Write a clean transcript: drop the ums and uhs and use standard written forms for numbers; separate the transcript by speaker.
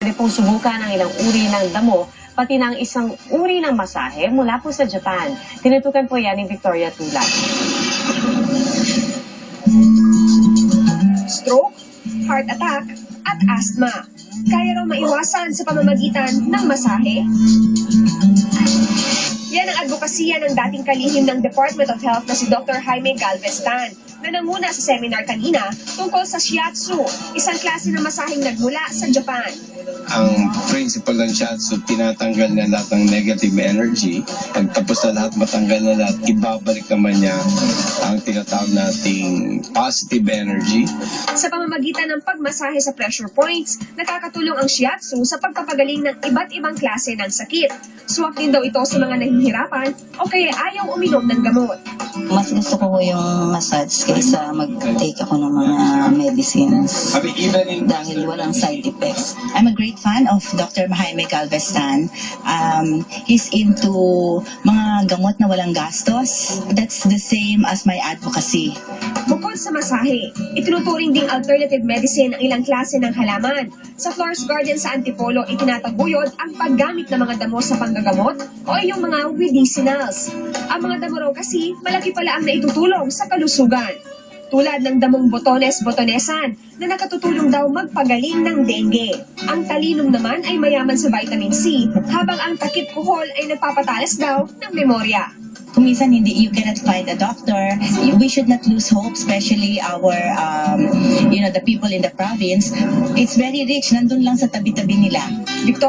Speaker 1: Pwede pong subukan ang ilang uri ng damo, pati ng isang uri ng masahe mula po sa Japan. Tinutukan po yan ni Victoria Tulad.
Speaker 2: Stroke, heart attack, at asthma. Kaya raw maiwasan sa pamamagitan ng masahe. Yan ang advokasya ng dating kalihim ng Department of Health na si Dr. Jaime Galvestan na nanguna sa seminar kanina tungkol sa shiatsu, isang klase ng masaheng nagmula sa Japan.
Speaker 3: Ang principle ng shiatsu, tinatanggal na lahat ng negative energy. Pagtapos na lahat, matanggal na lahat, ibabalik naman niya ang tinatawag nating positive energy.
Speaker 2: Sa pamamagitan ng pagmasahe sa pressure points, nakakatulong ang shiatsu sa pagpapagaling ng iba't ibang klase ng sakit. Swak din daw ito sa mga nahihirapan o kaya ayaw uminom ng gamot.
Speaker 4: Mas gusto ko yung massage kaysa mag-take ako ng mga medicines dahil walang side effects. I'm a great fan of Dr. Jaime Galvestan. He's into mga gamot na walang gastos. That's the same as my advocacy.
Speaker 2: Bukod sa masahe, itinuturing ding alternative medicine ang ilang klase ng halaman. Sa Flores Garden sa Antipolo, itinataguyod ang paggamit ng mga damo sa panggagamot o yung mga medicinals. Ang mga damo raw kasi malaki pala ang naitutulong sa kalusugan. Tulad ng damong botones-botonesan na nakatutulong daw magpagaling ng dengue. Ang talinum naman ay mayaman sa vitamin C, habang ang takip kuhol ay nagpapatalas daw ng memorya.
Speaker 4: Kung minsan you cannot find a doctor, we should not lose hope, especially our, the people in the province. It's very rich, nandun lang sa tabi-tabi nila.